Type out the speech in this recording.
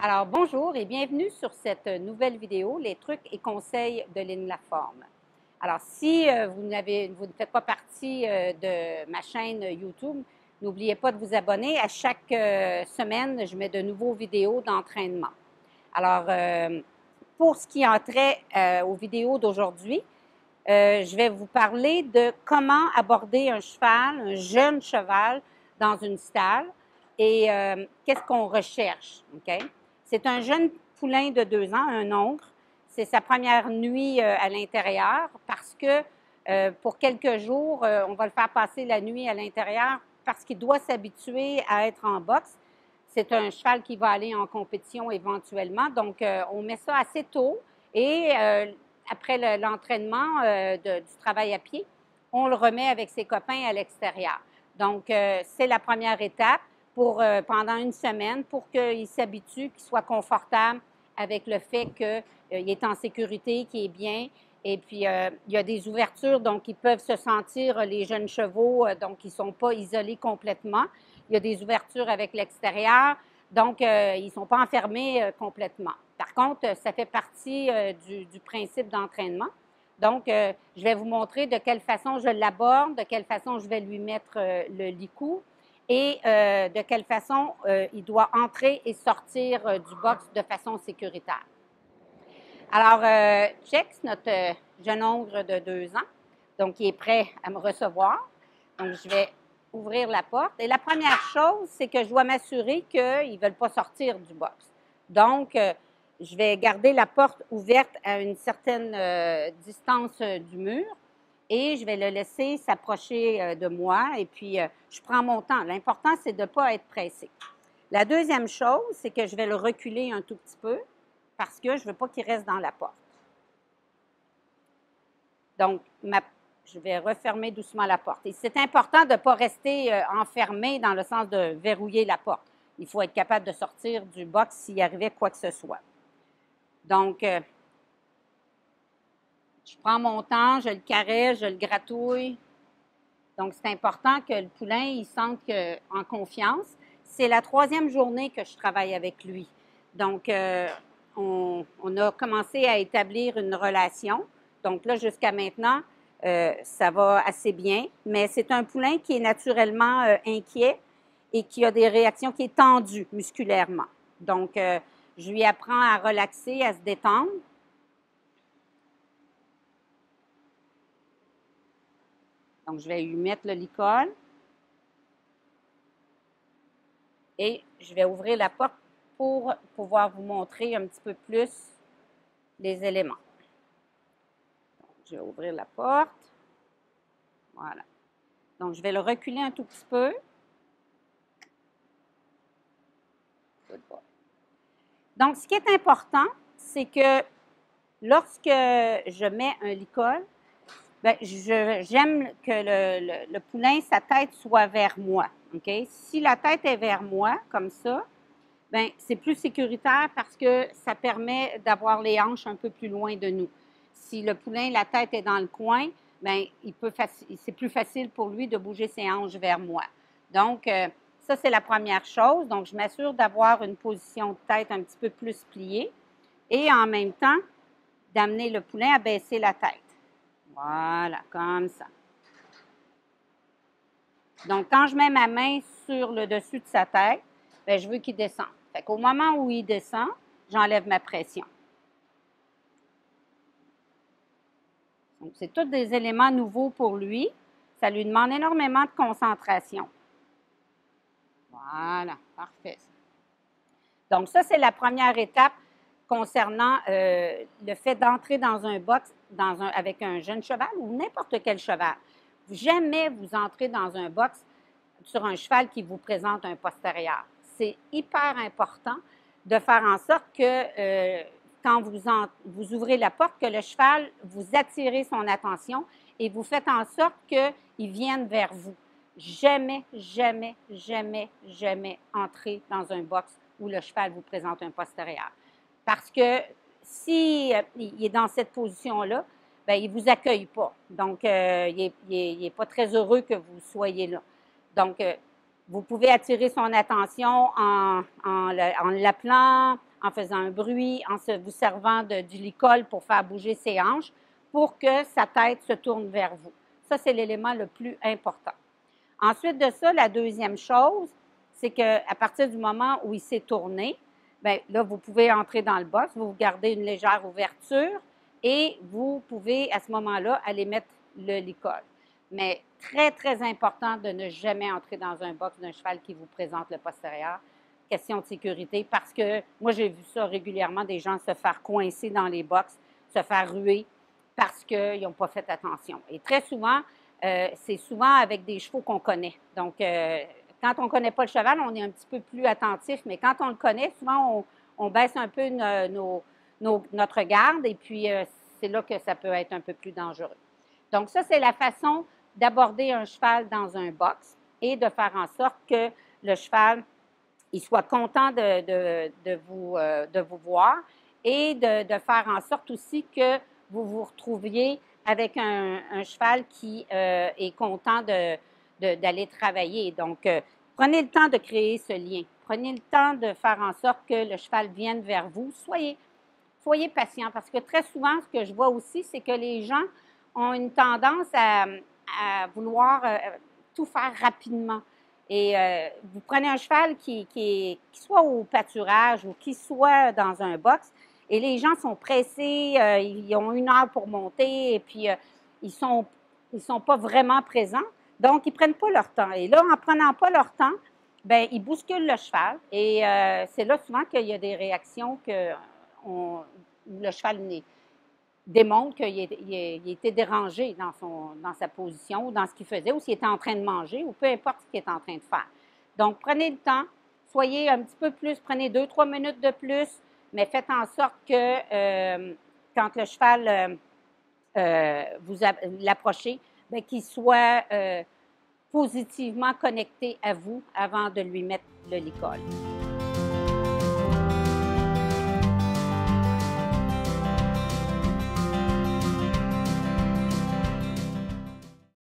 Alors, bonjour et bienvenue sur cette nouvelle vidéo, les trucs et conseils de Lynn Laforme. Alors, si vous ne faites pas partie de ma chaîne YouTube, n'oubliez pas de vous abonner. À chaque semaine, je mets de nouveaux vidéos d'entraînement. Alors, pour ce qui a trait aux vidéos d'aujourd'hui, je vais vous parler de comment aborder un cheval, un jeune cheval, dans une stalle et qu'est-ce qu'on recherche. OK? C'est un jeune poulain de 2 ans, un hongre. C'est sa première nuit à l'intérieur parce que pour quelques jours, on va le faire passer la nuit à l'intérieur parce qu'il doit s'habituer à être en boxe. C'est un cheval qui va aller en compétition éventuellement. Donc, on met ça assez tôt et après l'entraînement du travail à pied, on le remet avec ses copains à l'extérieur. Donc, c'est la première étape pour pendant une semaine pour qu'il s'habitue, qu'il soit confortable avec le fait qu'il est en sécurité, qu'il est bien. Et puis, il y a des ouvertures, donc ils peuvent se sentir, les jeunes chevaux, donc ils ne sont pas isolés complètement. Il y a des ouvertures avec l'extérieur, donc ils ne sont pas enfermés complètement. Par contre, ça fait partie du principe d'entraînement. Donc, je vais vous montrer de quelle façon je l'aborde, de quelle façon je vais lui mettre le licou et de quelle façon il doit entrer et sortir du box de façon sécuritaire. Alors, Chex, notre jeune hongre de 2 ans, donc il est prêt à me recevoir. Donc, je vais ouvrir la porte. Et la première chose, c'est que je dois m'assurer qu'ils ne veulent pas sortir du box. Donc, je vais garder la porte ouverte à une certaine distance du mur et je vais le laisser s'approcher de moi et puis je prends mon temps. L'important, c'est de ne pas être pressé. La deuxième chose, c'est que je vais le reculer un tout petit peu parce que je ne veux pas qu'il reste dans la porte. Donc, je vais refermer doucement la porte. Et c'est important de ne pas rester enfermé dans le sens de verrouiller la porte. Il faut être capable de sortir du box s'il arrivait quoi que ce soit. Donc, je prends mon temps, je le caresse, je le gratouille. Donc, c'est important que le poulain, il sente en confiance. C'est la 3e journée que je travaille avec lui. Donc, on a commencé à établir une relation. Donc là, jusqu'à maintenant, ça va assez bien. Mais c'est un poulain qui est naturellement inquiet et qui a des réactions, qui est tendu musculairement. Donc, je lui apprends à relaxer, à se détendre. Donc, je vais lui mettre le licol. Et je vais ouvrir la porte pour pouvoir vous montrer un petit peu plus les éléments. Donc, je vais ouvrir la porte. Voilà. Donc, je vais le reculer un tout petit peu. Donc, ce qui est important, c'est que lorsque je mets un licol, bien, j'aime que le poulain, sa tête soit vers moi. OK? Si la tête est vers moi, comme ça, bien, c'est plus sécuritaire parce que ça permet d'avoir les hanches un peu plus loin de nous. Si le poulain, la tête est dans le coin, bien, c'est plus facile pour lui de bouger ses hanches vers moi. Donc, ça, c'est la première chose. Donc, je m'assure d'avoir une position de tête un petit peu plus pliée et en même temps, d'amener le poulain à baisser la tête. Voilà, comme ça. Donc, quand je mets ma main sur le dessus de sa tête, bien, je veux qu'il descende. Fait qu'au moment où il descend, j'enlève ma pression. Donc, c'est tous des éléments nouveaux pour lui. Ça lui demande énormément de concentration. Voilà, parfait. Donc, ça, c'est la première étape concernant le fait d'entrer dans un box avec un jeune cheval ou n'importe quel cheval. Jamais vous entrez dans un box sur un cheval qui vous présente un postérieur. C'est hyper important de faire en sorte que quand vous ouvrez la porte, que le cheval, vous attirez son attention et vous faites en sorte qu'il vienne vers vous. Jamais, jamais, jamais, jamais entrer dans un box où le cheval vous présente un postérieur. Parce que s'il est dans cette position-là, bien, il ne vous accueille pas. Donc, il n'est pas très heureux que vous soyez là. Donc, vous pouvez attirer son attention en l'appelant, en faisant un bruit, vous servant du licol pour faire bouger ses hanches, pour que sa tête se tourne vers vous. Ça, c'est l'élément le plus important. Ensuite de ça, la deuxième chose, c'est qu'à partir du moment où il s'est tourné, bien là, vous pouvez entrer dans le box, vous gardez une légère ouverture et vous pouvez, à ce moment-là, aller mettre le licol. Mais très, très important de ne jamais entrer dans un box d'un cheval qui vous présente le postérieur. Question de sécurité, parce que moi, j'ai vu ça régulièrement, des gens se faire coincer dans les box, se faire ruer parce qu'ils n'ont pas fait attention. Et très souvent, c'est souvent avec des chevaux qu'on connaît. Donc, quand on ne connaît pas le cheval, on est un petit peu plus attentif, mais quand on le connaît, souvent, on baisse un peu notre garde et puis c'est là que ça peut être un peu plus dangereux. Donc, ça, c'est la façon d'aborder un cheval dans un box et de faire en sorte que le cheval il soit content de vous voir et de faire en sorte aussi que vous vous retrouviez avec un cheval qui est content d'aller travailler. Donc, prenez le temps de créer ce lien. Prenez le temps de faire en sorte que le cheval vienne vers vous. Soyez patient parce que très souvent, ce que je vois aussi, c'est que les gens ont une tendance à vouloir tout faire rapidement. Et vous prenez un cheval qui soit au pâturage ou qui soit dans un box, et les gens sont pressés, ils ont 1 heure pour monter, et puis ils sont pas vraiment présents, donc ils ne prennent pas leur temps. Et là, en ne prenant pas leur temps, bien, ils bousculent le cheval, et c'est là souvent qu'il y a des réactions que le cheval démontre qu'il était dérangé dans sa position, ou dans ce qu'il faisait, ou s'il était en train de manger, ou peu importe ce qu'il est en train de faire. Donc, prenez le temps, soyez un petit peu plus, prenez 2-3 minutes de plus, mais faites en sorte que quand le cheval vous l'approchez, qu'il soit positivement connecté à vous avant de lui mettre le licol.